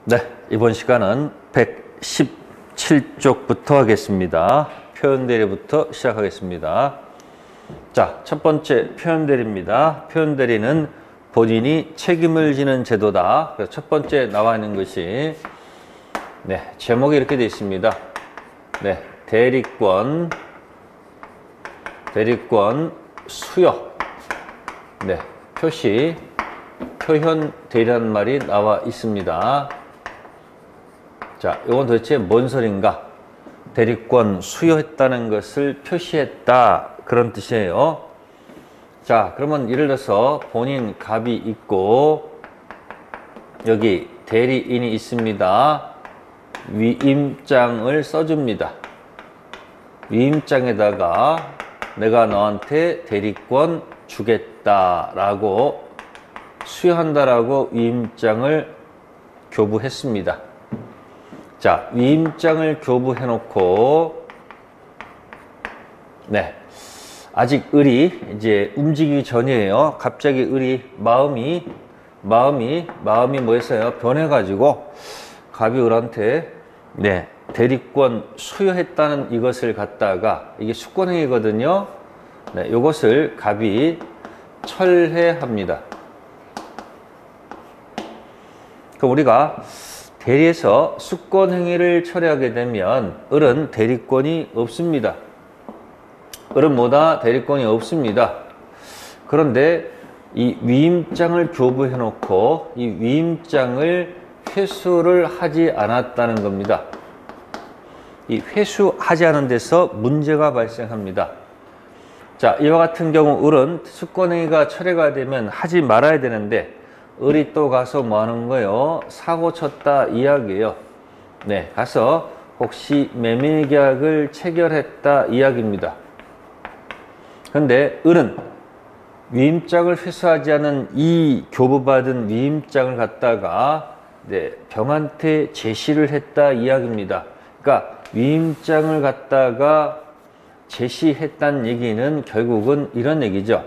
네, 이번 시간은 117쪽부터 하겠습니다. 표현대리부터 시작하겠습니다. 자, 첫 번째 표현대리입니다. 표현대리는 본인이 책임을 지는 제도다. 그래서 첫 번째 나와 있는 것이 제목이 이렇게 되어 있습니다. 대리권 수여 표시 표현대리라는 말이 나와 있습니다. 자, 이건 도대체 뭔 소린가? 대리권 수여했다는 것을 표시했다, 그런 뜻이에요. 자, 그러면 예를 들어서 본인 갑이 있고 여기 대리인이 있습니다. 위임장을 써줍니다. 위임장에다가 내가 너한테 대리권 주겠다라고 수여한다라고 위임장을 교부했습니다. 자, 위임장을 교부해놓고 아직 을이 이제 움직이기 전이에요. 갑자기 을이 마음이 뭐였어요? 변해가지고 갑이 을한테 대리권 수여했다는 이것을 갖다가, 이게 수권행위거든요. 이것을 갑이 철회합니다. 그럼 우리가 대리에서 수권행위를 철회하게 되면 을은 대리권이 없습니다. 을은 뭐다? 대리권이 없습니다. 그런데 이 위임장을 교부해 놓고 이 위임장을 회수를 하지 않았다는 겁니다. 이 회수하지 않은 데서 문제가 발생합니다. 자, 이와 같은 경우 을은 수권행위가 철회가 되면 하지 말아야 되는데 을이 또 가서 뭐 하는 거예요? 사고 쳤다 이야기예요. 가서 혹시 매매계약을 체결했다 이야기입니다. 그런데 을은 위임장을 회수하지 않은 이 교부받은 위임장을 갖다가 병한테 제시를 했다 이야기입니다. 그러니까 위임장을 갖다가 제시했다는 얘기는 결국은 이런 얘기죠.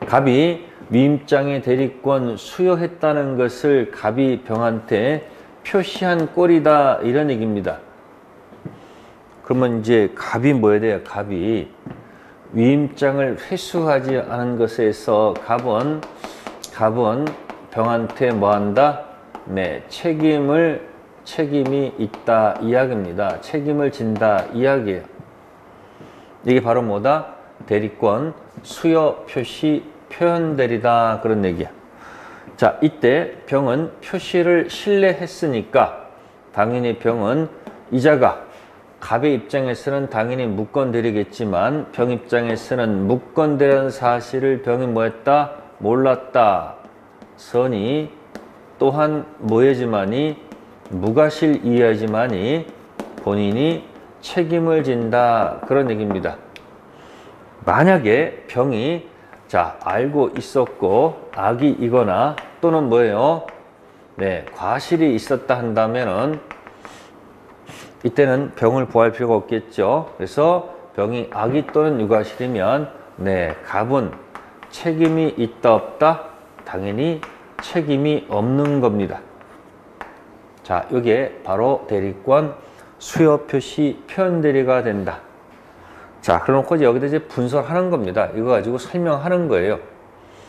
갑이 위임장의 대리권 수여했다는 것을 갑이 병한테 표시한 꼴이다, 이런 얘기입니다. 그러면 이제 갑이 뭐 해야 돼요? 갑이 위임장을 회수하지 않은 것에서 갑은 병한테 뭐 한다? 책임이 있다 이야기입니다. 책임을 진다 이야기예요. 이게 바로 뭐다? 대리권 수여 표시 표현대리다, 그런 얘기야. 자, 이때 병은 표시를 신뢰했으니까 당연히 병은 이자가 갑의 입장에서는 당연히 무건대리겠지만 병 입장에서는 무건대리라는 사실을 병이 뭐했다? 몰랐다. 선이 또한 뭐해지만이 무과실 이해하지만이 본인이 책임을 진다, 그런 얘기입니다. 만약에 병이 알고 있었고 악의이거나 또는 뭐예요? 과실이 있었다 한다면은 이때는 병을 보호할 필요가 없겠죠. 그래서 병이 악의 또는 유과실이면 갑은 책임이 있다 없다? 당연히 책임이 없는 겁니다. 자, 이게 바로 대리권 수여 표시 표현대리가 된다. 자, 그러놓고 여기다 이제 분석하는 겁니다. 이거 가지고 설명하는 거예요.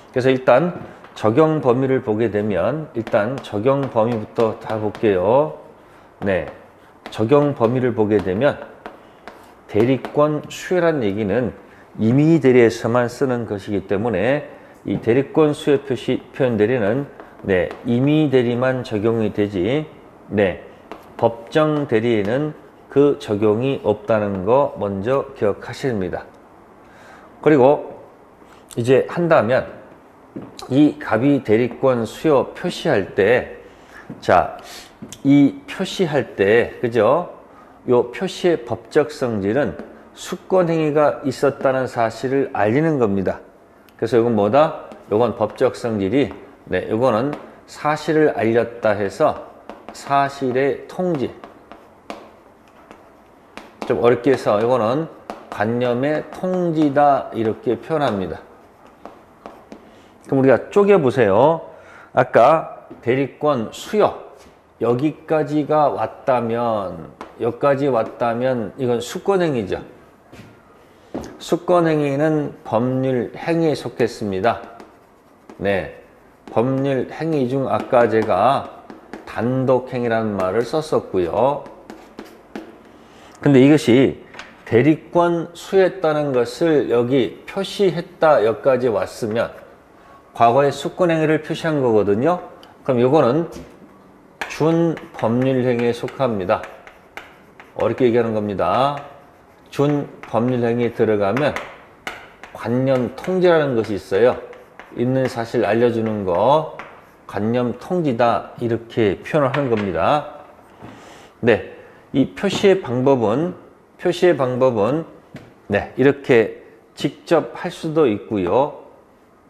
그래서 일단 적용 범위를 보게 되면, 일단 적용 범위부터 다 볼게요. 적용 범위를 보게 되면 대리권 수여란 얘기는 임의 대리에서만 쓰는 것이기 때문에 이 대리권 수여 표시 표현대리는 임의 대리만 적용이 되지 법정 대리에는 그 적용이 없다는 거 먼저 기억하십니다. 그리고 이제 한다면 이 갑이 대리권 수여 표시할 때, 이 표시할 때, 그죠? 요 표시의 법적 성질은 수권행위가 있었다는 사실을 알리는 겁니다. 그래서 이건 뭐다? 요건 법적 성질이, 요거는 사실을 알렸다 해서 사실의 통지. 좀 어렵게 해서 이거는 관념의 통지다, 이렇게 표현합니다. 그럼 우리가 쪼개보세요. 아까 대리권 수여 여기까지가 왔다면 여기까지 왔다면 이건 수권행위죠. 수권행위는 법률 행위에 속했습니다. 네, 법률 행위 중 아까 제가 단독행위라는 말을 썼었고요. 근데 이것이 대리권 수여했다는 것을 여기 표시했다 여기까지 왔으면 과거의 수권행위를 표시한 거거든요. 그럼 이거는 준법률행위에 속합니다. 어렵게 얘기하는 겁니다. 준법률행위에 들어가면 관념통지라는 것이 있어요. 있는 사실 알려주는 거 관념통지다 이렇게 표현을 하는 겁니다. 네, 이 표시의 방법은 네, 이렇게 직접 할 수도 있고요.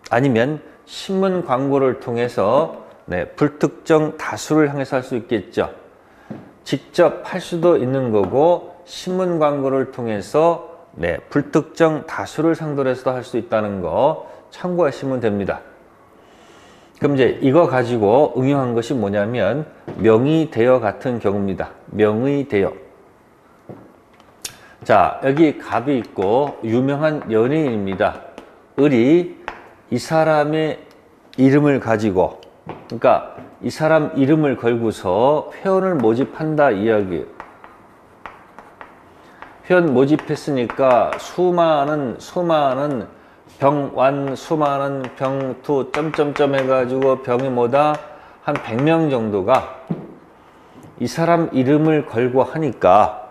아니면 신문 광고를 통해서 네, 불특정 다수를 향해서 할 수 있겠죠. 직접 할 수도 있는 거고 신문 광고를 통해서 네, 불특정 다수를 상대로 해서도 할 수 있다는 거 참고하시면 됩니다. 그럼 이제 이거 가지고 응용한 것이 뭐냐면 명의대여 같은 경우입니다. 명의대여. 자, 여기 갑이 있고 유명한 연예인입니다. 을이 이 사람의 이름을 가지고, 그러니까 이 사람 이름을 걸고서 회원을 모집한다 이야기예요. 회원 모집했으니까 수많은 병완, 수많은 병투 점점점 해가지고 병이 뭐다 한 100명 정도가 이 사람 이름을 걸고 하니까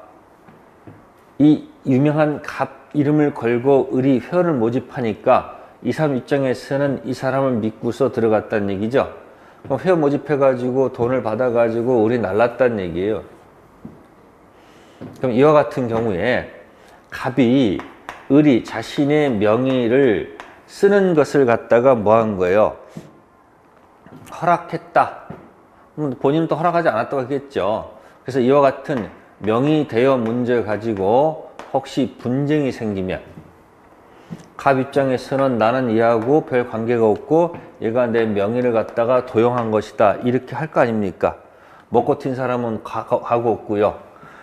이 유명한 갑 이름을 걸고 을이 회원을 모집하니까 이 사람 입장에서는 이 사람을 믿고서 들어갔다는 얘기죠. 그럼 회원 모집해가지고 돈을 받아가지고 을이 날랐다는 얘기예요. 그럼 이와 같은 경우에 갑이 을이 자신의 명의를 쓰는 것을 갖다가 뭐 한 거예요? 허락했다. 본인은 또 허락하지 않았다고 하겠죠. 그래서 이와 같은 명의 대여 문제 가지고 혹시 분쟁이 생기면 갑 입장에서는 나는 얘하고 별 관계가 없고 얘가 내 명의를 갖다가 도용한 것이다 이렇게 할 거 아닙니까? 먹고 튄 사람은 가고 없고요.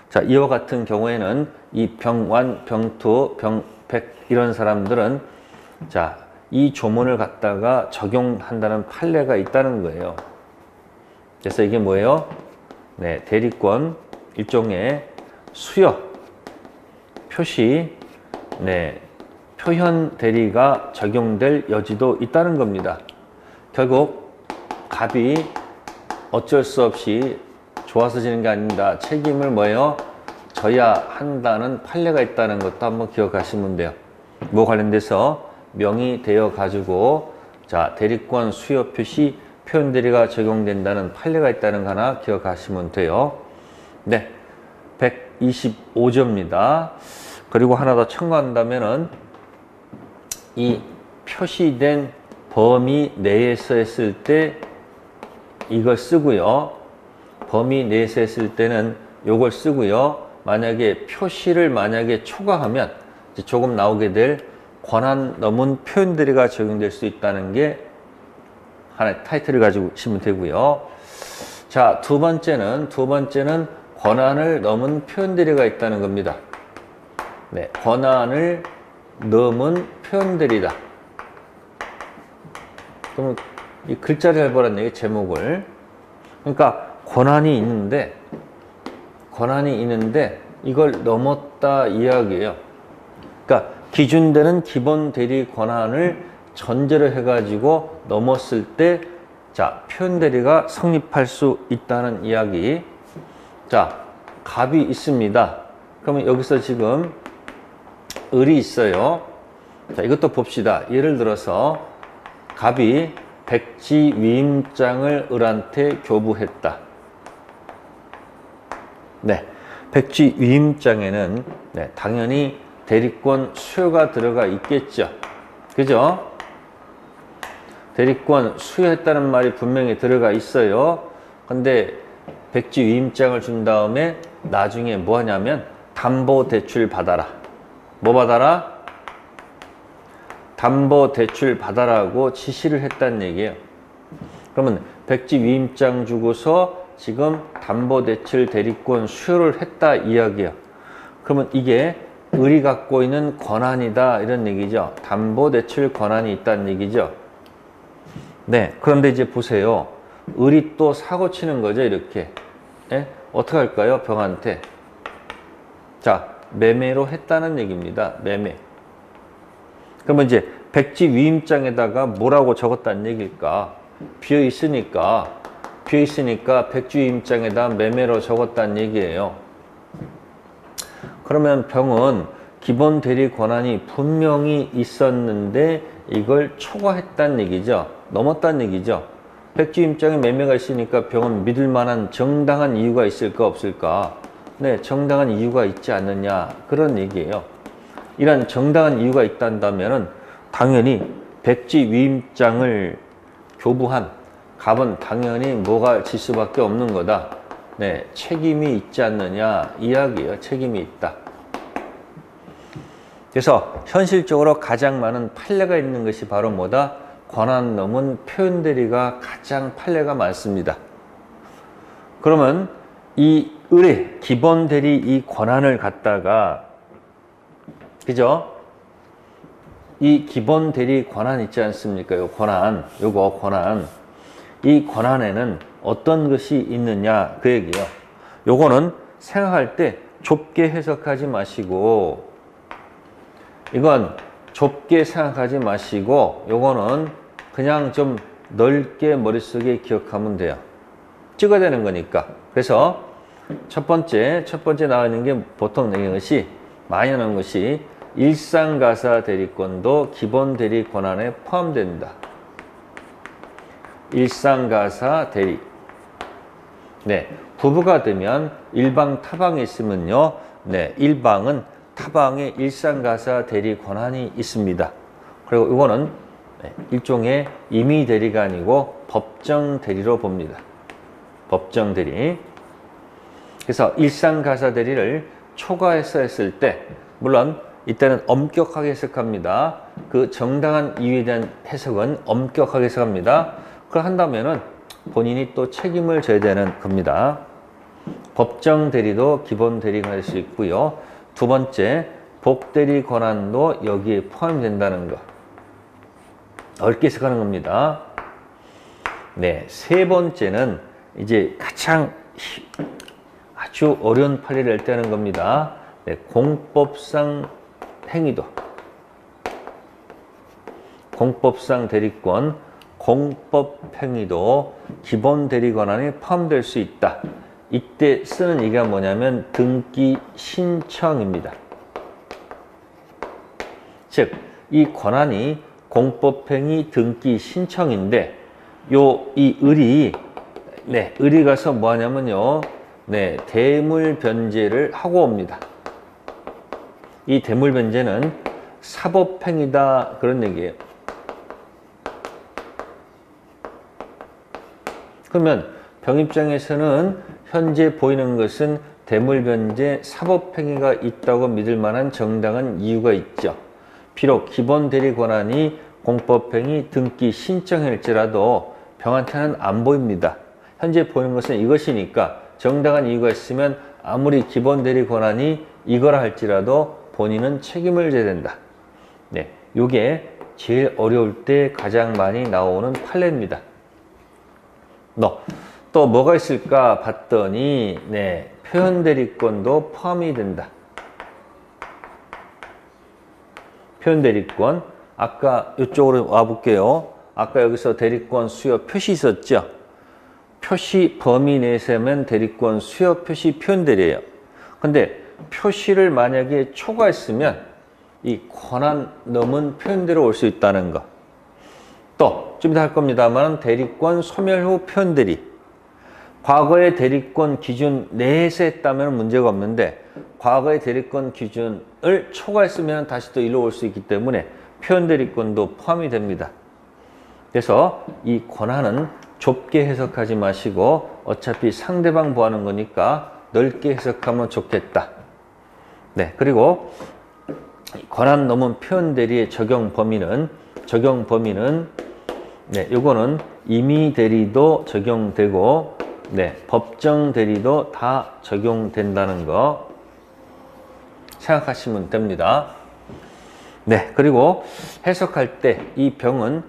자, 이와 같은 경우에는 이 병완, 병투, 병백 이런 사람들은 자, 이 조문을 갖다가 적용한다는 판례가 있다는 거예요. 그래서 이게 뭐예요? 네, 대리권 일종의 수여 표시 네, 표현 대리가 적용될 여지도 있다는 겁니다. 결국 갑이 어쩔 수 없이 좋아서 지는 게 아닙니다. 책임을 뭐예요? 져야 한다는 판례가 있다는 것도 한번 기억하시면 돼요. 뭐 관련돼서 명의 되어 가지고 자, 대리권 수여 표시 표현 대리가 적용된다는 판례가 있다는 거 하나 기억하시면 돼요. 네, 125조입니다. 그리고 하나 더 첨가한다면은 이 표시된 범위 내에서 했을 때 이걸 쓰고요. 범위 내에서 했을 때는 요걸 쓰고요. 만약에 표시를 만약에 초과하면 이제 조금 나오게 될 권한 넘은 표현 대리가 적용될 수 있다는 게 하나의 타이틀을 가지고 있으면 되고요. 자, 두 번째는 권한을 넘은 표현 대리가 있다는 겁니다. 네, 권한을 넘은 표현 대리다. 그러면 이 글자를 잘 보라는 얘기 제목을. 그러니까 권한이 있는데 이걸 넘었다 이야기예요. 그러니까 기준되는 기본 대리 권한을 전제로 해가지고 넘었을 때 자, 표현 대리가 성립할 수 있다는 이야기. 자, 갑이 있습니다. 그러면 여기서 지금 을이 있어요. 자, 이것도 봅시다. 예를 들어서 갑이 백지 위임장을 을한테 교부했다. 네, 백지 위임장에는 네, 당연히 대리권 수여가 들어가 있겠죠. 그죠? 대리권 수여했다는 말이 분명히 들어가 있어요. 근데 백지 위임장을 준 다음에 나중에 뭐 하냐면 담보대출 받아라. 뭐 받아라? 담보대출 받아라고 지시를 했다는 얘기예요. 그러면 백지 위임장 주고서 지금 담보대출 대리권 수여를 했다 이야기예요. 그러면 이게 을이 갖고 있는 권한이다 이런 얘기죠. 담보대출 권한이 있다는 얘기죠. 네, 그런데 이제 보세요. 을이 또 사고 치는 거죠, 이렇게. 예? 어떻게 할까요? 병한테. 자, 매매로 했다는 얘기입니다. 매매. 그러면 이제 백지 위임장에다가 뭐라고 적었다는 얘기일까? 비어 있으니까 백지 위임장에다 매매로 적었다는 얘기예요. 그러면 병은 기본 대리 권한이 분명히 있었는데 이걸 초과했다는 얘기죠. 넘었다는 얘기죠. 백지 위임장에 매매가 있으니까 병은 믿을 만한 정당한 이유가 있을까 없을까? 네, 정당한 이유가 있지 않느냐 그런 얘기예요. 이런 정당한 이유가 있단다면은 당연히 백지 위임장을 교부한 갑은 당연히 뭐가 질 수밖에 없는 거다. 네, 책임이 있지 않느냐 이야기예요. 책임이 있다. 그래서 현실적으로 가장 많은 판례가 있는 것이 바로 뭐다? 권한 넘은 표현대리가 가장 판례가 많습니다. 그러면 이 을의 기본 대리 이 권한을 갖다가 그죠? 이 기본 대리 권한 있지 않습니까? 요 권한, 요거 권한. 이 권한에는 어떤 것이 있느냐 그 얘기예요. 요거는 생각할 때 좁게 해석하지 마시고 이건 좁게 생각하지 마시고 요거는 그냥 좀 넓게 머릿속에 기억하면 돼요. 찍어야 되는 거니까. 그래서 첫 번째 나와 있는 게 보통 내는 것이 많이 나오는 것이 일상가사 대리권도 기본 대리 권한에 포함된다. 일상가사 대리. 네, 부부가 되면 일방 타방이 있으면요. 네, 일방은 타방에 일상가사 대리 권한이 있습니다. 그리고 이거는 일종의 임의 대리가 아니고 법정 대리로 봅니다. 법정 대리. 그래서 일상가사 대리를 초과해서 했을 때 물론 이때는 엄격하게 해석합니다. 그 정당한 이유에 대한 해석은 엄격하게 해석합니다. 그걸 한다면은 본인이 또 책임을 져야 되는 겁니다. 법정 대리도 기본 대리가 될 수 있고요. 두 번째, 복대리 권한도 여기에 포함된다는 거. 넓게 해석하는 겁니다. 네, 세 번째는 이제 가장 아주 어려운 판례를 낼 때 하는 겁니다. 네, 공법상 행위도. 공법상 대리권, 공법 행위도 기본 대리 권한에 포함될 수 있다. 이때 쓰는 얘기가 뭐냐면 등기 신청입니다. 즉, 이 권한이 공법행위 등기 신청인데 이 을이 가서 뭐 하냐면요. 네, 대물 변제를 하고 옵니다. 이 대물 변제는 사법행위다 그런 얘기예요. 그러면 병 입장에서는 현재 보이는 것은 대물 변제 사법행위가 있다고 믿을 만한 정당한 이유가 있죠. 비록 기본 대리 권한이 공법행위 등기 신청일지라도 병한테는 안 보입니다. 현재 보이는 것은 이것이니까 정당한 이유가 있으면 아무리 기본 대리 권한이 이거라 할지라도 본인은 책임을 져야 된다. 네, 요게 제일 어려울 때 가장 많이 나오는 판례입니다. 또 뭐가 있을까 봤더니 네, 표현 대리권도 포함이 된다. 표현 대리권. 아까 이쪽으로 와 볼게요. 아까 여기서 대리권 수여 표시 있었죠? 표시 범위 내에서면 대리권 수여 표시 표현 대리예요. 근데 표시를 만약에 초과했으면 이 권한 넘은 표현 대리로 올 수 있다는 거. 또 좀 이따 할 겁니다만 대리권 소멸 후 표현 대리. 과거의 대리권 기준 내에서 했다면 문제가 없는데 과거의 대리권 기준을 초과했으면 다시 또 일로 올 수 있기 때문에 표현 대리권도 포함이 됩니다. 그래서 이 권한은 좁게 해석하지 마시고 어차피 상대방 보하는 거니까 넓게 해석하면 좋겠다. 네, 그리고 권한 넘은 표현 대리의 적용 범위는 네, 요거는 임의 대리도 적용되고, 네, 법정 대리도 다 적용된다는 거 생각하시면 됩니다. 네, 그리고 해석할 때 이 병은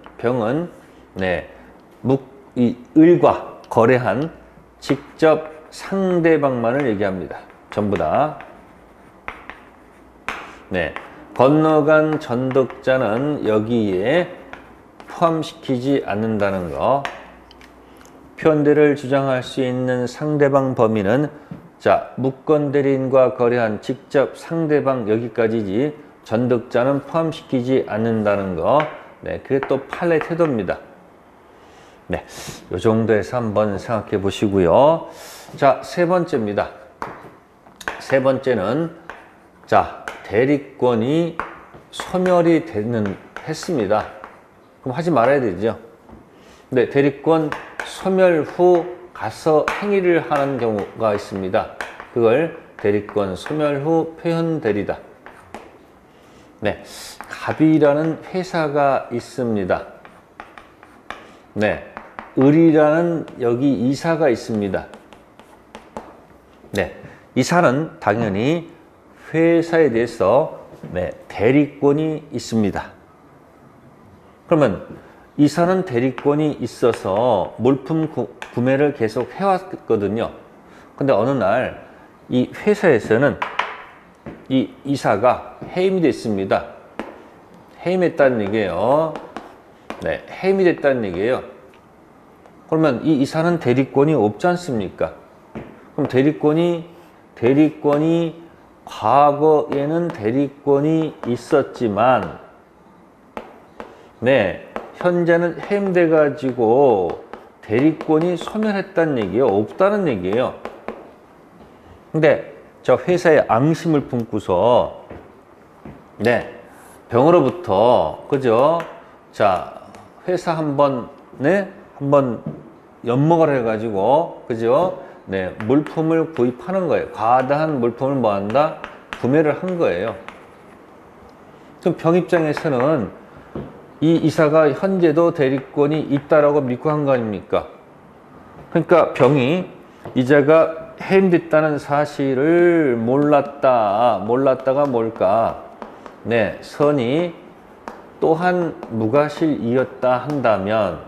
네, 이 을과 거래한 직접 상대방만을 얘기합니다. 전부 다. 네, 건너간 전득자는 여기에 포함시키지 않는다는 거. 표현대를 주장할 수 있는 상대방 범위는 자, 무권대리인과 거래한 직접 상대방 여기까지지 전득자는 포함시키지 않는다는 거. 네, 그게 또 판례 태도입니다. 네, 요 정도에서 한번 생각해 보시고요. 자, 세 번째입니다. 세 번째는 자, 대리권이 소멸이 했습니다. 그럼 하지 말아야 되죠. 네, 대리권 소멸 후 가서 행위를 하는 경우가 있습니다. 그걸 대리권 소멸 후 표현 대리다. 네, 갑이라는 회사가 있습니다. 네, 을이라는 여기 이사가 있습니다. 네, 이사는 당연히 회사에 대해서 네, 대리권이 있습니다. 그러면 이사는 대리권이 있어서 물품 구매를 계속 해왔거든요. 근데 어느 날 이 회사에서는 이 이사가 해임이 됐습니다. 해임했다는 얘기예요. 네, 해임이 됐다는 얘기예요. 그러면 이 이사는 대리권이 없지 않습니까? 그럼 대리권이 과거에는 대리권이 있었지만 네, 현재는 해임돼 가지고 대리권이 소멸했다는 얘기예요. 없다는 얘기예요. 근데 저 회사에 앙심을 품고서 네, 병으로부터 그죠? 자, 회사 한번 엿먹으라 해가지고 그죠? 네, 물품을 구입하는 거예요. 과다한 물품을 뭐 한다? 구매를 한 거예요. 그럼 병 입장에서는 이 이사가 현재도 대리권이 있다라고 믿고 한 거 아닙니까? 그러니까 병이 이자가 해임됐다는 사실을 몰랐다가 뭘까? 네, 선이 또한 무과실이었다 한다면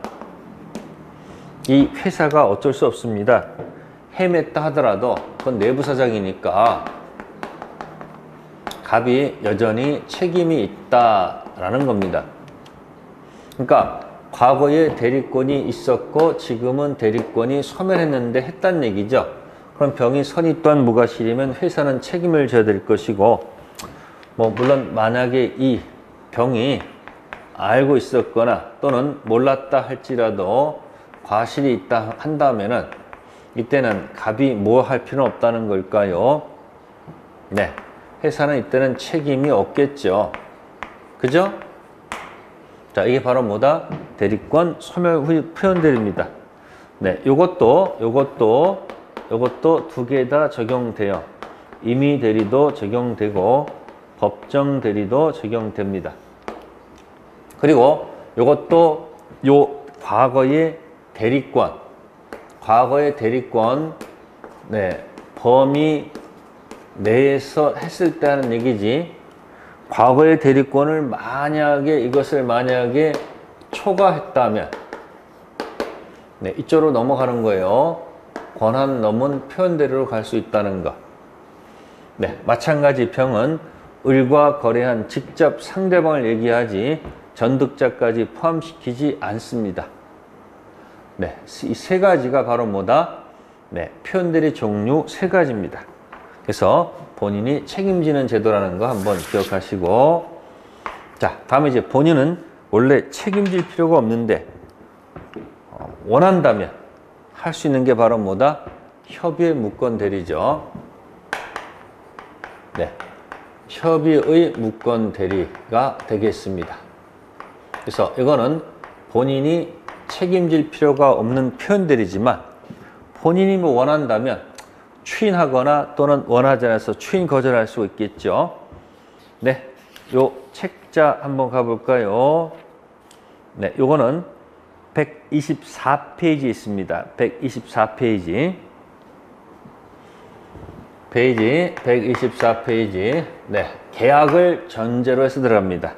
이 회사가 어쩔 수 없습니다. 해임했다 하더라도 그건 내부 사정이니까 갑이 여전히 책임이 있다라는 겁니다. 그러니까 과거에 대리권이 있었고 지금은 대리권이 소멸했는데 했다는 얘기죠. 그럼 병이 선이 또한 무과실이면 회사는 책임을 져야 될 것이고 뭐 물론 만약에 이 병이 알고 있었거나 또는 몰랐다 할지라도 과실이 있다 한다면은 이때는 갑이 뭐 할 필요는 없다는 걸까요? 네, 회사는 이때는 책임이 없겠죠. 그죠? 자, 이게 바로 뭐다? 대리권 소멸 후 표현 대리입니다. 네, 요것도 두 개 다 적용돼요. 임의 대리도 적용되고 법정 대리도 적용됩니다. 그리고 요것도 요 과거의 대리권 네, 범위 내에서 했을 때 하는 얘기지. 과거의 대리권을 이것을 만약에 초과했다면 네, 이쪽으로 넘어가는 거예요. 권한 넘은 표현대로로 갈 수 있다는 거. 네, 마찬가지 병은 을과 거래한 직접 상대방을 얘기하지 전득자까지 포함시키지 않습니다. 네, 이 세 가지가 바로 뭐다? 네, 표현대리 종류 세 가지입니다. 그래서 본인이 책임지는 제도라는 거 한번 기억하시고, 자, 다음에 이제 본인은 원래 책임질 필요가 없는데 원한다면 할 수 있는 게 바로 뭐다? 협의의 무권 대리죠. 네, 협의의 무권 대리가 되겠습니다. 그래서 이거는 본인이 책임질 필요가 없는 표현 대리지만 본인이 뭐 원한다면 추인하거나 또는 원하지 않아서 추인 거절할 수 있겠죠. 네, 요 책자 한번 가볼까요? 네, 요거는 124페이지 있습니다. 124페이지. 페이지 124페이지. 네, 계약을 전제로 해서 들어갑니다.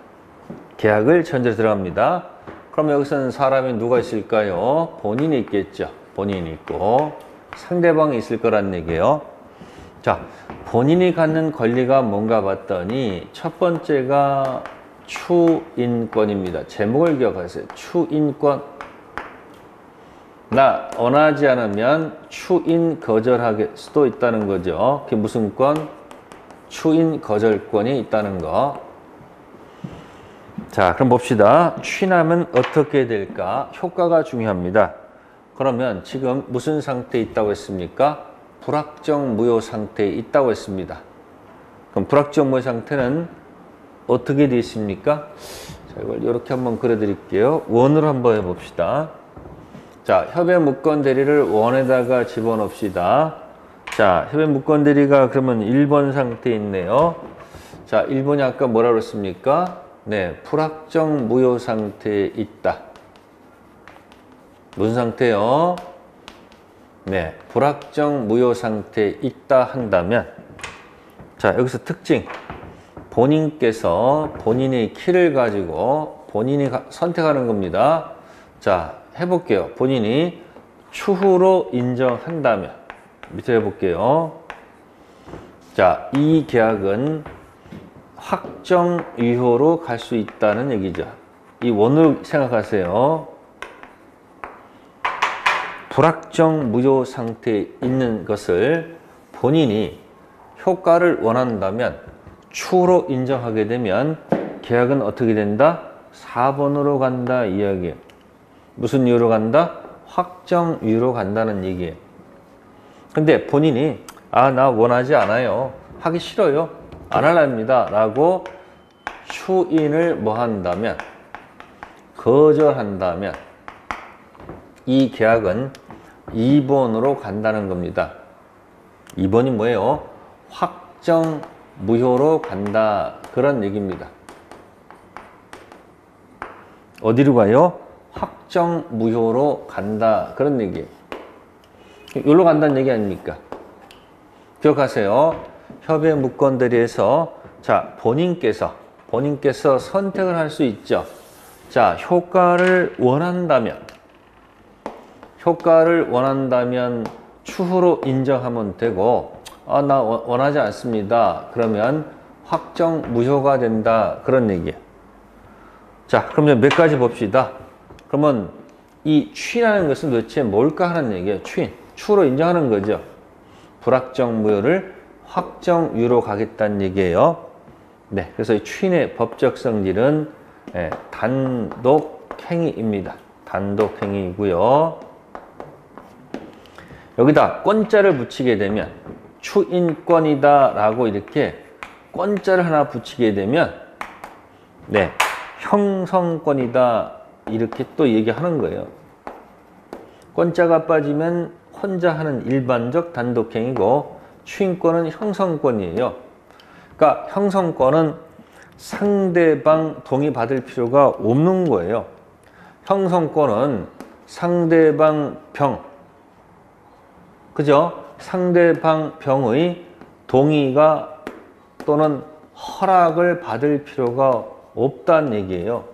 계약을 전제로 들어갑니다. 그럼 여기서는 사람이 누가 있을까요? 본인이 있겠죠. 본인이 있고 상대방이 있을 거란 얘기예요. 자, 본인이 갖는 권리가 뭔가 봤더니 첫 번째가 추인권입니다. 제목을 기억하세요. 추인권. 나 원하지 않으면 추인 거절할 수도 있다는 거죠. 그게 무슨 권? 추인 거절권이 있다는 거. 자, 그럼 봅시다. 추인하면 어떻게 될까? 효과가 중요합니다. 그러면 지금 무슨 상태에 있다고 했습니까? 불확정 무효 상태에 있다고 했습니다. 그럼 불확정 무효 상태는 어떻게 되어 있습니까? 자, 이걸 이렇게 한번 그려드릴게요. 원으로 한번 해봅시다. 자, 협의 무권 대리를 원에다가 집어넣읍시다. 자, 협의 무권 대리가 그러면 1번 상태에 있네요. 자, 1번이 아까 뭐라 그랬습니까? 네, 불확정 무효 상태에 있다. 무슨 상태요? 네, 불확정 무효 상태에 있다 한다면, 자, 여기서 특징. 본인께서 본인의 키를 가지고 본인이 선택하는 겁니다. 자, 해볼게요. 본인이 추후로 인정한다면, 밑에 해볼게요. 자, 이 계약은 확정 유효로 갈 수 있다는 얘기죠. 이 원으로 생각하세요. 불확정 무효 상태에 있는 것을 본인이 효과를 원한다면 추후로 인정하게 되면 계약은 어떻게 된다? 4번으로 간다 이야기예요. 무슨 이유로 간다? 확정 이유로 간다는 얘기예요. 근데 본인이 나 원하지 않아요. 하기 싫어요. 안 할랍니다. 라고 추인을 뭐 한다면, 거절한다면 이 계약은 2번으로 간다는 겁니다. 2번이 뭐예요? 확정 무효로 간다. 그런 얘기입니다. 어디로 가요? 확정 무효로 간다. 그런 얘기예요. 여기로 간다는 얘기 아닙니까? 기억하세요. 협의 무권 대리에서 자, 본인께서 선택을 할 수 있죠. 자, 효과를 원한다면 추후로 인정하면 되고, 나 원하지 않습니다. 그러면 확정 무효가 된다. 그런 얘기예요. 자, 그러면 몇 가지 봅시다. 그러면 이 추인하는 것은 도대체 뭘까 하는 얘기예요. 추후로 인정하는 거죠. 불확정 무효를 확정 유효로 가겠다는 얘기예요. 네, 그래서 이 추인의 법적 성질은 단독행위입니다. 단독행위이고요. 여기다 권자를 붙이게 되면 추인권이다 라고 이렇게 권자를 하나 붙이게 되면 네, 형성권이다 이렇게 또 얘기하는 거예요. 권자가 빠지면 혼자 하는 일반적 단독행위고 추인권은 형성권이에요. 그러니까 형성권은 상대방 동의 받을 필요가 없는 거예요. 형성권은 상대방 그죠? 상대방 병의 동의가 또는 허락을 받을 필요가 없다는 얘기예요.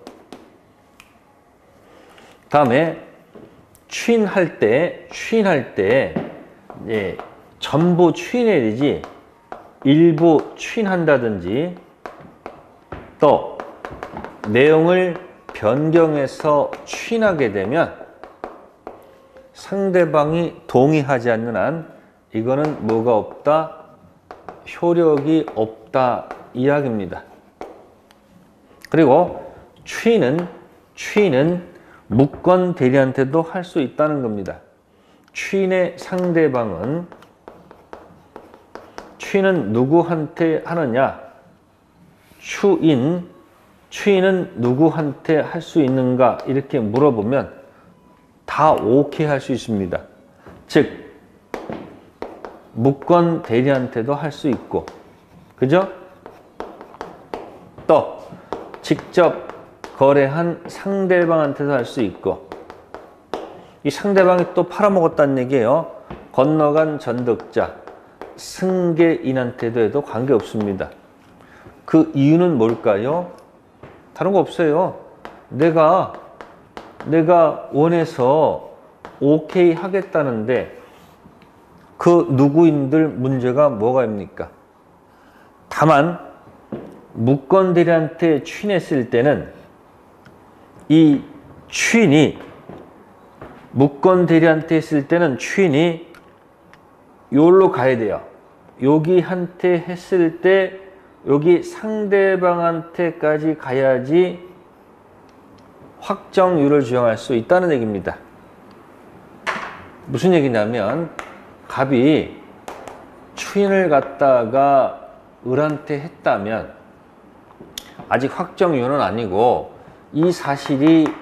다음에 추인할 때 전부 추인해야 되지 일부 추인한다든지 또 내용을 변경해서 추인하게 되면 상대방이 동의하지 않는 한 이거는 뭐가 없다? 효력이 없다 이야기입니다. 그리고 추인은 무권 대리한테도 할 수 있다는 겁니다. 추인의 상대방은 추인은 누구한테 하느냐? 추인은 누구한테 할 수 있는가? 이렇게 물어보면 다 오케이 할 수 있습니다. 즉 무권 대리한테도 할 수 있고, 그죠? 또 직접 거래한 상대방한테도 할 수 있고, 이 상대방이 또 팔아먹었다는 얘기예요. 건너간 전득자, 승계인한테도 해도 관계없습니다. 그 이유는 뭘까요? 다른 거 없어요. 내가 원해서 오케이 하겠다는데 그 누구인들 문제가 뭐가입니까? 다만 무권 대리한테 추인했을 때는 이 추인이 무권 대리한테 했을 때는 추인이 요로 가야 돼요. 여기한테 했을 때 여기 상대방한테까지 가야지 확정유를 주장할 수 있다는 얘기입니다. 무슨 얘기냐면 갑이 추인을 갖다가 을한테 했다면 아직 확정유는 아니고 이 사실이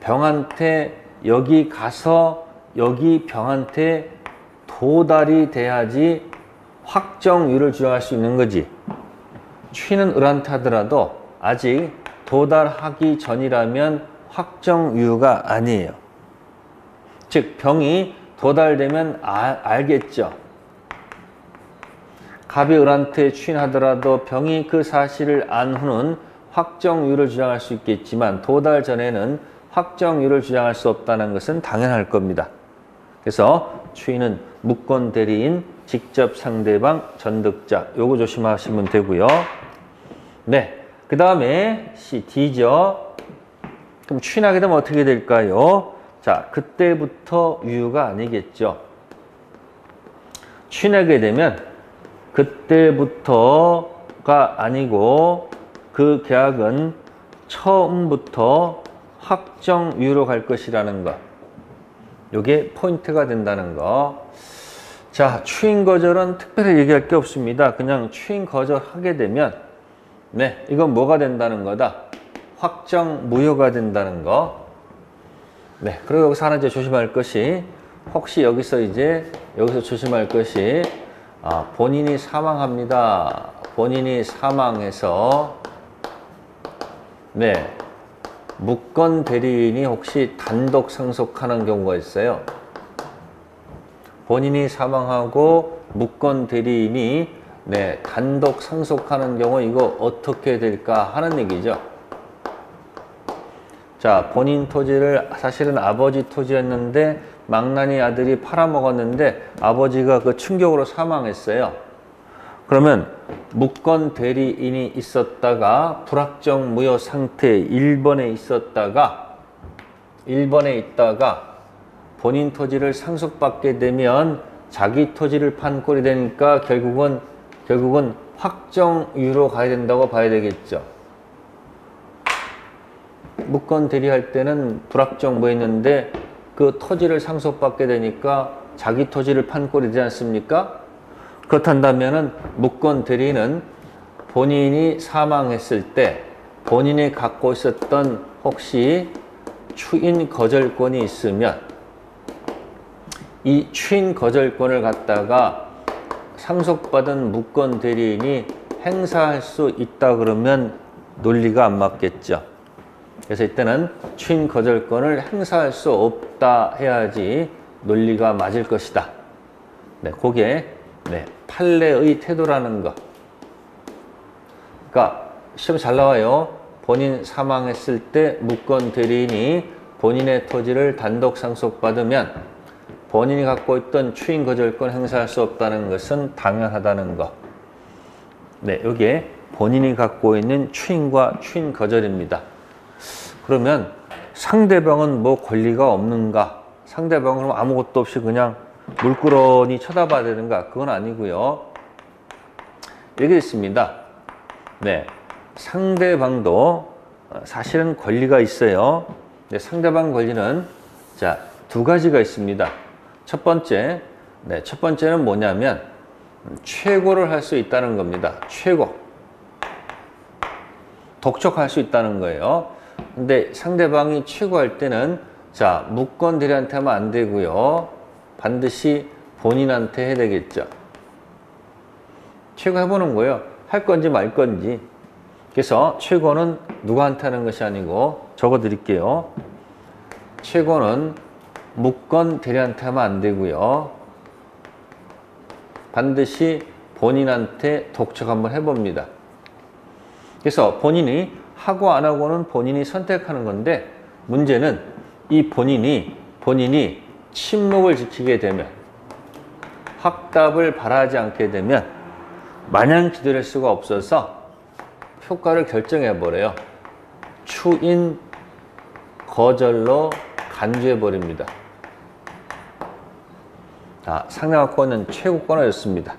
병한테 여기 가서 여기 병한테 도달이 돼야지 확정유를 주장할 수 있는 거지. 추인은 을한테 하더라도 아직 도달하기 전이라면 확정유가 아니에요. 즉 병이 도달되면 알겠죠. 갑이 을한테 추인하더라도 병이 그 사실을 안 후는 확정유를 주장할 수 있겠지만 도달 전에는 확정유를 주장할 수 없다는 것은 당연할 겁니다. 그래서 추인은 무권 대리인, 직접 상대방, 전득자 요거 조심하시면 되고요. 네, 그 다음에 C, D죠. 그럼 추인하게 되면 어떻게 될까요? 자, 그때부터 유가 아니겠죠. 추인하게 되면 그때부터가 아니고 그 계약은 처음부터 확정유로 갈 것이라는 것. 이게 포인트가 된다는 거. 자, 추인 거절은 특별히 얘기할 게 없습니다. 그냥 추인 거절하게 되면 네, 이건 뭐가 된다는 거다? 확정 무효가 된다는 거. 네, 그리고 여기서 하나 이제 조심할 것이 혹시 여기서 조심할 것이 본인이 사망합니다. 본인이 사망해서 네, 무권 대리인이 혹시 단독 상속하는 경우가 있어요. 본인이 사망하고 무권 대리인이 네, 단독 상속하는 경우 이거 어떻게 될까 하는 얘기죠. 자, 본인 토지를 사실은 아버지 토지였는데 망나니 아들이 팔아먹었는데 아버지가 그 충격으로 사망했어요. 그러면 무권 대리인이 있었다가 불확정 무효 상태 1번에 있다가 본인 토지를 상속받게 되면 자기 토지를 판 꼴이 되니까 결국은 확정유로 가야 된다고 봐야 되겠죠. 무권 대리할 때는 불확정 무효였는데 그 토지를 상속받게 되니까 자기 토지를 판 꼴이 되지 않습니까? 그렇단다면은 무권 대리는 본인이 사망했을 때 본인이 갖고 있었던 혹시 추인 거절권이 있으면 이 추인 거절권을 갖다가 상속받은 무권 대리인이 행사할 수 있다 그러면 논리가 안 맞겠죠. 그래서 이때는 추인 거절권을 행사할 수 없다 해야지 논리가 맞을 것이다. 네, 그게 네, 판례의 태도라는 거. 그러니까 시험 잘 나와요. 본인 사망했을 때 무권 대리인이 본인의 토지를 단독 상속받으면 본인이 갖고 있던 추인 거절권 행사할 수 없다는 것은 당연하다는 거. 네, 이게 본인이 갖고 있는 추인과 추인 거절입니다. 그러면 상대방은 뭐 권리가 없는가? 상대방은 아무것도 없이 그냥 물끄러니 쳐다봐야 되는가? 그건 아니고요. 이렇게 있습니다. 네, 상대방도 사실은 권리가 있어요. 네, 상대방 권리는 자, 두 가지가 있습니다. 첫 번째는 뭐냐면 최고를 할 수 있다는 겁니다. 최고. 독촉할 수 있다는 거예요. 근데 상대방이 최고할 때는 자, 무권 대리한테 하면 안 되고요. 반드시 본인한테 해야 되겠죠. 최고 해보는 거예요. 할 건지 말 건지. 그래서 최고는 누구한테 하는 것이 아니고 적어 드릴게요. 최고는 무권 대리한테 하면 안 되고요. 반드시 본인한테 독촉 한번 해봅니다. 그래서 본인이 하고 안 하고는 본인이 선택하는 건데, 문제는 이 본인이 침묵을 지키게 되면, 확답을 바라지 않게 되면 마냥 기다릴 수가 없어서 효과를 결정해 버려요. 추인 거절로 간주해 버립니다. 상대방권은 최고권을 였습니다.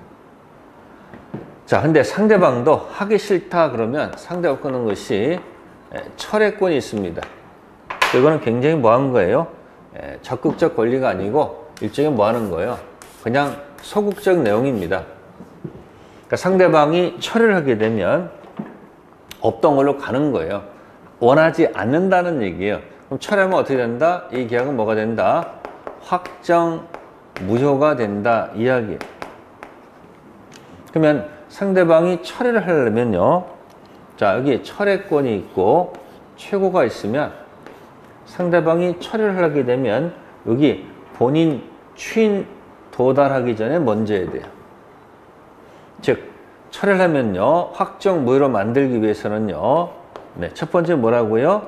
자, 근데 상대방도 하기 싫다 그러면 상대가 끄는 것이 철회권이 있습니다. 이거는 굉장히 뭐한 거예요? 적극적 권리가 아니고 일종의 뭐 하는 거예요? 그냥 소극적 내용입니다. 그러니까 상대방이 철회를 하게 되면 없던 걸로 가는 거예요. 원하지 않는다는 얘기예요. 그럼 철회하면 어떻게 된다? 이 계약은 뭐가 된다? 확정 무효가 된다 이야기예요. 그러면 상대방이 철회를 하려면요, 자, 여기 철회권이 있고 최고가 있으면 상대방이 철회를 하게 되면 여기 본인 추인 도달하기 전에 먼저 해야 돼요. 즉, 철회를 하면요, 확정 무효로 만들기 위해서는요, 첫 번째 뭐라고요?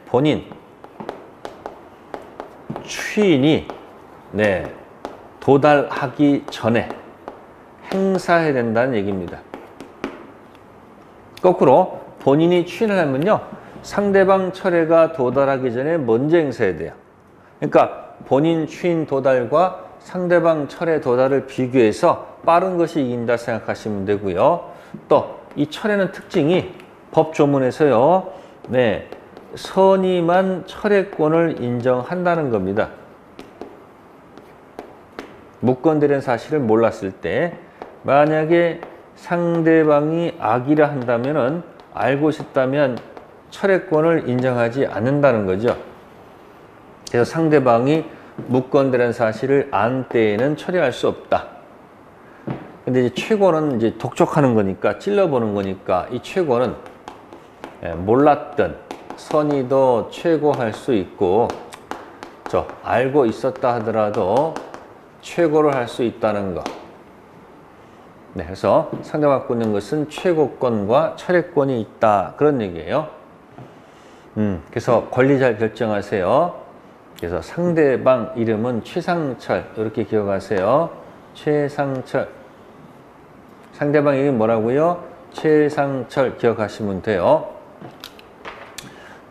본인 추인이 도달하기 전에 행사해야 된다는 얘기입니다. 거꾸로 본인이 추인을 하면요, 상대방 철회가 도달하기 전에 먼저 행사해야 돼요. 그러니까 본인 추인 도달과 상대방 철회 도달을 비교해서 빠른 것이 이긴다 생각하시면 되고요. 또 이 철회는 특징이 법 조문에서요, 선임한 철회권을 인정한다는 겁니다. 무권되는 사실을 몰랐을 때 만약에 상대방이 악이라 한다면은, 알고 싶다면 철회권을 인정하지 않는다는 거죠. 그래서 상대방이 무권되는 사실을 안 때에는 철회할 수 없다. 근데 이제 최고는 이제 독촉하는 거니까, 찔러보는 거니까, 이 최고는 몰랐던 선의도 최고할 수 있고, 알고 있었다 하더라도 최고를 할 수 있다는 거. 그래서 상대방 갖고 있는 것은 최고권과 철회권이 있다, 그런 얘기예요. 그래서 권리 잘 결정하세요. 그래서 상대방 이름은 최상철, 이렇게 기억하세요. 최상철. 상대방 이름이 뭐라고요? 최상철 기억하시면 돼요.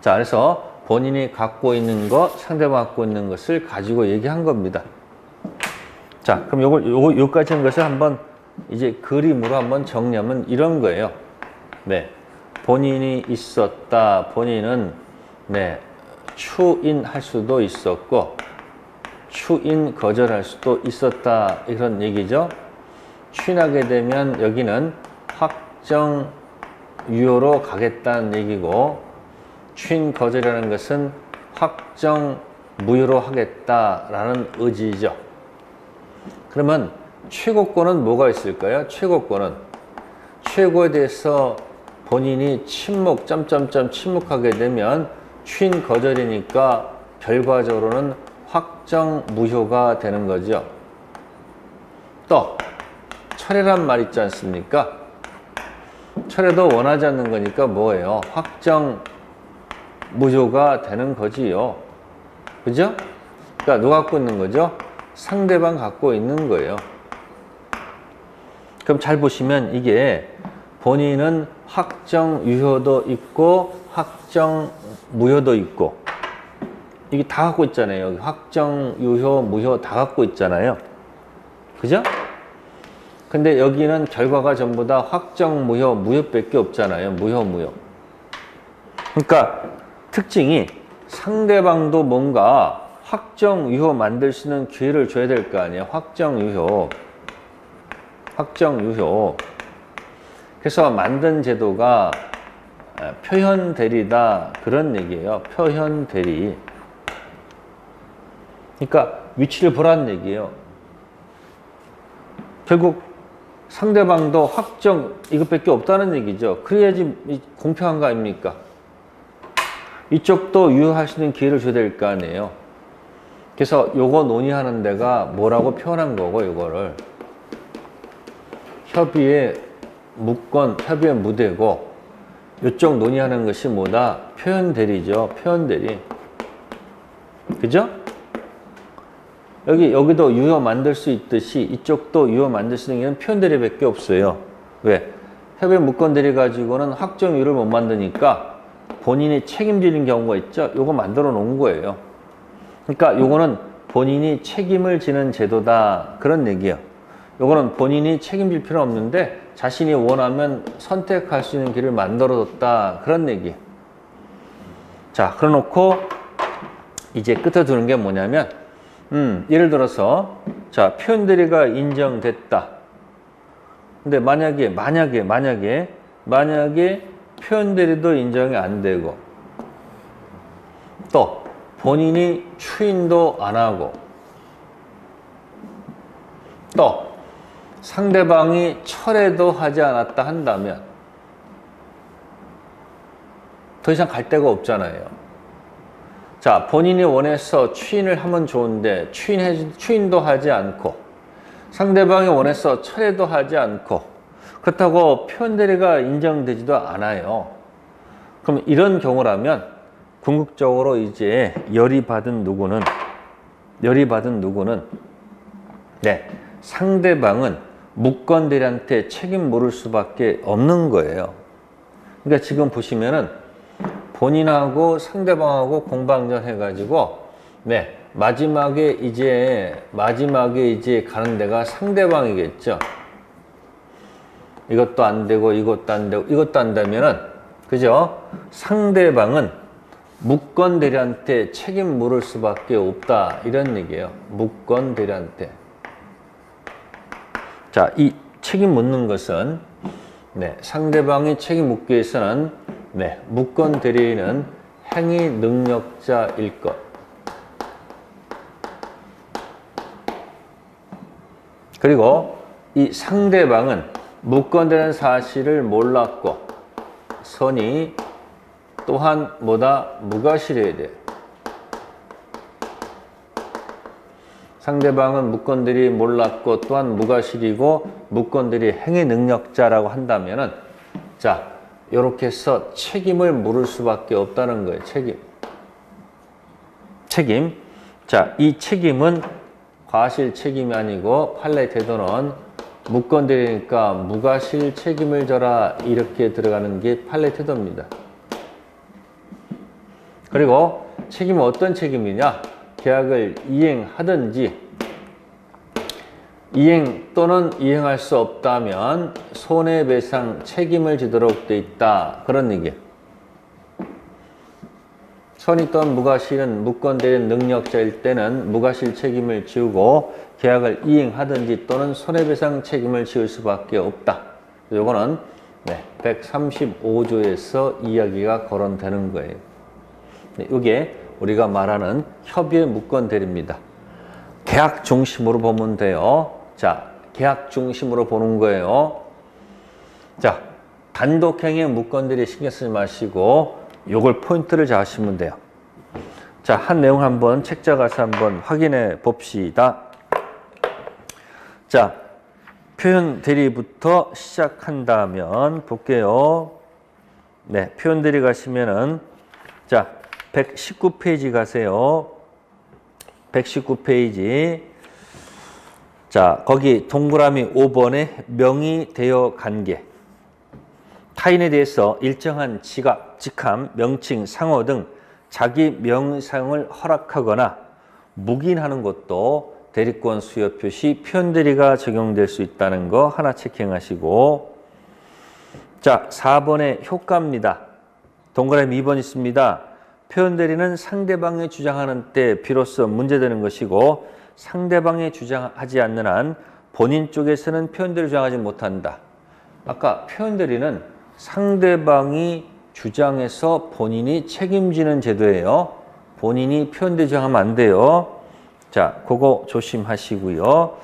자, 그래서 본인이 갖고 있는 것, 상대방 갖고 있는 것을 가지고 얘기한 겁니다. 자, 그럼 요까지 한 것을 한번 이제 그림으로 한번 정리하면 이런 거예요. 본인이 있었다. 본인은 추인할 수도 있었고 추인 거절할 수도 있었다, 이런 얘기죠. 추인하게 되면 여기는 확정 유효로 가겠다는 얘기고, 추인 거절이라는 것은 확정 무효로 하겠다라는 의지죠. 그러면 최고권은 뭐가 있을까요? 최고권은 최고에 대해서 본인이 침묵하게 되면 추인 거절이니까 결과적으로는 확정 무효가 되는 거죠. 또 철회란 말 있지 않습니까? 철회도 원하지 않는 거니까 뭐예요? 확정 무효가 되는 거지요. 그죠? 그러니까 누가 갖고 있는 거죠? 상대방 갖고 있는 거예요. 그럼 잘 보시면 이게 본인은 확정 유효도 있고 확정 무효도 있고, 이게 다 갖고 있잖아요. 여기 확정 유효 무효 다 갖고 있잖아요. 그죠? 근데 여기는 결과가 전부 다 확정 무효 무효밖에 없잖아요. 무효. 그러니까 특징이 상대방도 뭔가 확정 유효 만들 수 있는 기회를 줘야 될 거 아니에요. 확정 유효. 그래서 만든 제도가 표현 대리다, 그런 얘기예요. 표현 대리. 그러니까 위치를 보라는 얘기예요. 결국 상대방도 확정 이것밖에 없다는 얘기죠. 그래야지 공평한 거 아닙니까? 이쪽도 유효할 수 있는 기회를 줘야 될 거 아니에요. 그래서 요거 논의하는 데가 뭐라고 표현한 거고, 요거를 협의의 무건, 협의의 무대고, 요쪽 논의하는 것이 뭐다? 표현대리죠. 표현대리. 그죠? 여기도 유효 만들 수 있듯이 이쪽도 유효 만들 수 있는 게 표현대리밖에 없어요. 왜? 협의 무건대리 가지고는 확정유효를 못 만드니까 본인이 책임지는 경우가 있죠. 요거 만들어 놓은 거예요. 그러니까 요거는 본인이 책임을 지는 제도다. 그런 얘기예요. 요거는 본인이 책임질 필요는 없는데 자신이 원하면 선택할 수 있는 길을 만들어뒀다. 그런 얘기예요. 자, 그래놓고 이제 끝에 두는 게 뭐냐면 예를 들어서 자, 표현대리가 인정됐다. 근데 만약에 표현대리도 인정이 안 되고 또 본인이 추인도 안 하고 또 상대방이 철회도 하지 않았다 한다면 더 이상 갈 데가 없잖아요. 자, 본인이 원해서 추인을 하면 좋은데 추인도 하지 않고 상대방이 원해서 철회도 하지 않고 그렇다고 표현대리가 인정되지도 않아요. 그럼 이런 경우라면 궁극적으로 이제 열이 받은 누구는 네, 상대방은 무건대리한테 책임 물을 수밖에 없는 거예요. 그러니까 지금 보시면은 본인하고 상대방하고 공방전 해가지고 네, 마지막에 이제 가는 데가 상대방이겠죠. 이것도 안 되고 이것도 안 되고 이것도 안 되면은 그죠? 상대방은 무건대리한테 책임 물을 수밖에 없다. 이런 얘기예요. 무건대리한테. 자, 이 책임 묻는 것은 네, 상대방이 책임 묻기 위해서는 네, 무건대리인은 행위 능력자일 것. 그리고 이 상대방은 무건대리라는 사실을 몰랐고 선이 또한 뭐다? 무과실해야 돼. 상대방은 무건대리 몰랐고 또한 무과실이고 무건대리 행위 능력자라고 한다면은 자, 이렇게 해서 책임을 물을 수밖에 없다는 거예요. 책임. 자, 이 책임은 과실 책임이 아니고 판례 태도는 무건대리니까 무과실 책임을 져라 이렇게 들어가는 게 판례 태도입니다. 그리고 책임은 어떤 책임이냐? 계약을 이행하든지 이행 또는 이행할 수 없다면 손해배상 책임을 지도록 돼 있다. 그런 얘기예요. 선이 또는 무과실은 무건대리 능력자일 때는 무과실 책임을 지우고 계약을 이행하든지 또는 손해배상 책임을 지을 수밖에 없다. 요거는 네, 135조에서 이야기가 거론되는 거예요. 네, 이게 우리가 말하는 협의의 무건대리입니다. 계약 중심으로 보면 돼요. 자, 계약 중심으로 보는 거예요. 자, 단독행위의 무건대리 신경 쓰지 마시고 요걸 포인트를 잡으시면 돼요. 자, 한 내용 한번 책자 가서 한번 확인해 봅시다. 자, 표현대리부터 시작한다면 볼게요. 네, 표현대리 가시면은 자, 119페이지 가세요. 119페이지. 자, 거기 동그라미 5번에 명의대여 관계. 타인에 대해서 일정한 지각, 직함, 명칭, 상호 등 자기 명사용을 허락하거나 묵인하는 것도 대리권 수여 표시 표현대리가 적용될 수 있다는 거 하나 체킹하시고 자, 4번의 효과입니다. 동그라미 2번 있습니다. 표현대리는 상대방이 주장하는 때 비로소 문제되는 것이고 상대방이 주장하지 않는 한 본인 쪽에서는 표현대리를 주장하지 못한다. 아까 표현대리는 상대방이 주장해서 본인이 책임지는 제도예요. 본인이 표현대리 주장하면 안 돼요. 자, 그거 조심하시고요.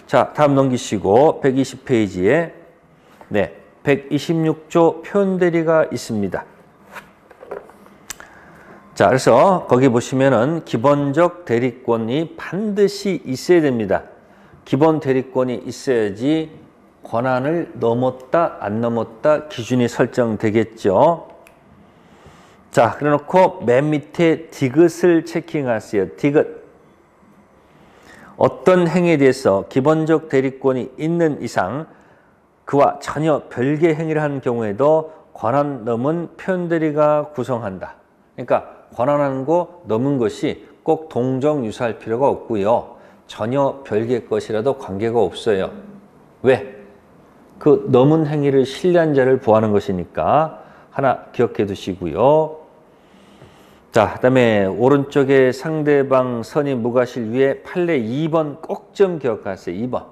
자, 다음 넘기시고 120페이지에 네, 126조 표현대리가 있습니다. 자, 그래서 거기 보시면은 기본적 대리권이 반드시 있어야 됩니다. 기본 대리권이 있어야지 권한을 넘었다, 안 넘었다 기준이 설정되겠죠. 자, 그래 놓고 맨 밑에 디귿을 체킹하세요. 디귿. 어떤 행위에 대해서 기본적 대리권이 있는 이상 그와 전혀 별개 행위를 하는 경우에도 권한 넘은 표현대리가 구성한다. 그러니까 권한하는 거 넘은 것이 꼭 동정유사할 필요가 없고요. 전혀 별개 것이라도 관계가 없어요. 왜? 그 넘은 행위를 신뢰한 자를 보호하는 것이니까 하나 기억해 두시고요. 자, 그 다음에 오른쪽에 상대방 선임 무과실 위에 판례 2번 꼭 좀 기억하세요. 2번.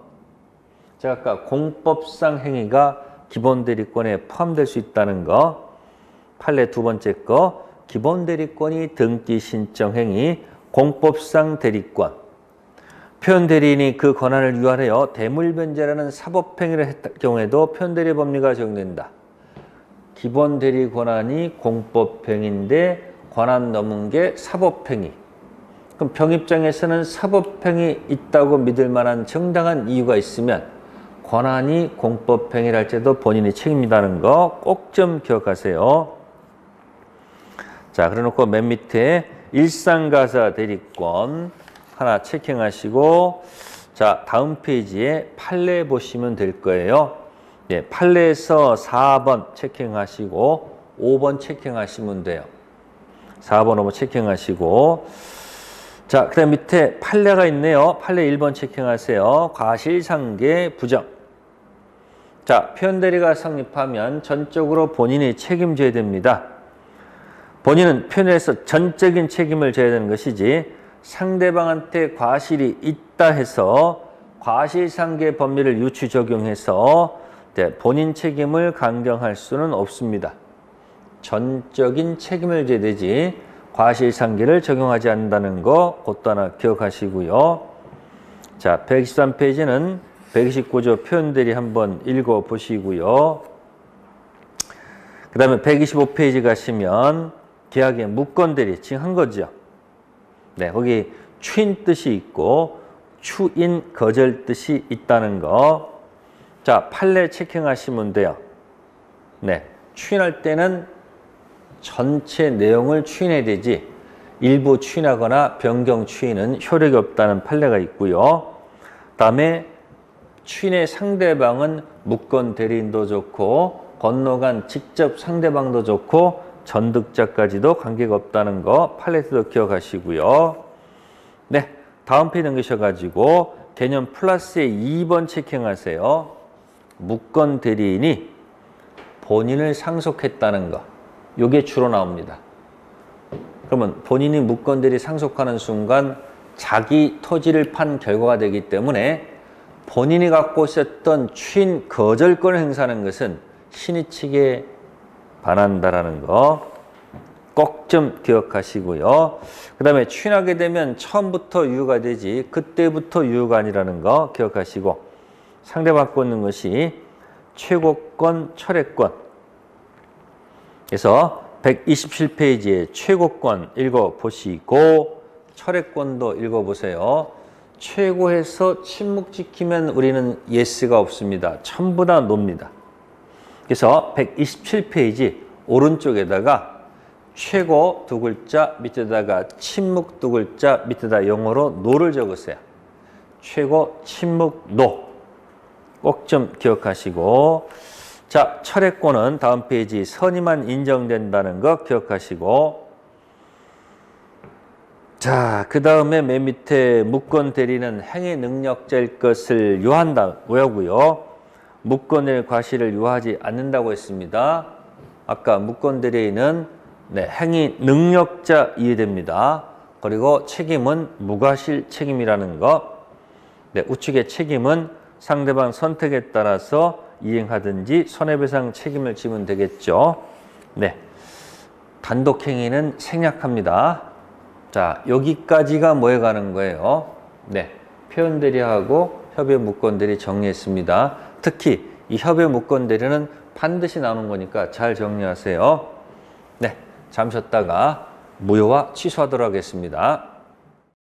제가 아까 공법상 행위가 기본 대리권에 포함될 수 있다는 거. 판례 두 번째 거. 기본 대리권이 등기 신청 행위, 공법상 대리권. 표현 대리인이 그 권한을 유한하여 대물변제라는 사법행위를 했을 경우에도 표현 대리 법리가 적용된다. 기본 대리 권한이 공법행위인데 권한 넘은 게 사법행위. 그럼 병입장에서는 사법행위 있다고 믿을 만한 정당한 이유가 있으면 권한이 공법행위를 할 때도 본인이 책임이라는 거 꼭 좀 기억하세요. 자, 그래 놓고 맨 밑에 일상가사 대리권 하나 체킹하시고, 자, 다음 페이지에 판례 보시면 될 거예요. 예, 판례에서 4번 체킹하시고 5번 체킹하시면 돼요. 4번, 5번 체킹하시고, 자, 그 다음 밑에 판례가 있네요. 판례 1번 체킹하세요. 과실상계 부정. 자, 표현대리가 성립하면 전적으로 본인이 책임져야 됩니다. 본인은 표현에서 전적인 책임을 져야 되는 것이지 상대방한테 과실이 있다 해서 과실상계 법리를 유추 적용해서 본인 책임을 강경할 수는 없습니다. 전적인 책임을 져야 되지 과실상계를 적용하지 않는다는 거 그것도 하나 기억하시고요. 자, 123페이지는 129조 표현대리 한번 읽어보시고요. 그 다음에 125페이지 가시면 계약의 무권대리 지금 한 거죠. 네, 거기 추인 뜻이 있고 추인 거절 뜻이 있다는 거. 자, 판례 체킹하시면 돼요. 네, 추인할 때는 전체 내용을 추인해야 되지 일부 추인하거나 변경 추인은 효력이 없다는 판례가 있고요. 다음에 추인의 상대방은 무권 대리인도 좋고 건너간 직접 상대방도 좋고 전득자까지도 관계가 없다는 거 판례에서도 기억하시고요. 네, 다음 페이지 넘기셔가지고 개념 플러스에 2번 체킹하세요. 무권 대리인이 본인을 상속했다는 거. 요게 주로 나옵니다. 그러면 본인이 무권 대리 상속하는 순간 자기 토지를 판 결과가 되기 때문에 본인이 갖고 있었던 추인 거절권을 행사하는 것은 신의 측에 반한다라는 거 꼭 좀 기억하시고요. 그 다음에 추인하게 되면 처음부터 유효가 되지 그때부터 유효가 아니라는 거 기억하시고 상대방 갖고 있는 것이 최고권, 철회권. 그래서 127페이지에 최고권 읽어보시고 철회권도 읽어보세요. 최고에서 침묵 지키면 우리는 예스가 없습니다. 전부 다 노입니다. 그래서 127페이지 오른쪽에다가 최고 두 글자 밑에다가 침묵 두 글자 밑에다 영어로 노를 적으세요. 최고 침묵 노. 꼭 좀 기억하시고, 자, 철회권은 다음 페이지 선임만 인정된다는 거 기억하시고, 자, 그 다음에 맨 밑에 무권 대리는 행위 능력자일 것을 유한다, 뭐라고요? 무권 대리 과실을 유하지 않는다고 했습니다. 아까 무권 대리인은 네, 행위 능력자 이해됩니다. 그리고 책임은 무과실 책임이라는 거. 네, 우측의 책임은 상대방 선택에 따라서 이행하든지 손해배상 책임을 지면 되겠죠. 네, 단독행위는 생략합니다. 자, 여기까지가 뭐에 가는 거예요? 네, 표현대리하고 협의 무권대리 정리했습니다. 특히 이 협의 무권대리는 반드시 나오는 거니까 잘 정리하세요. 네, 잠 쉬었다가 무효와 취소하도록 하겠습니다.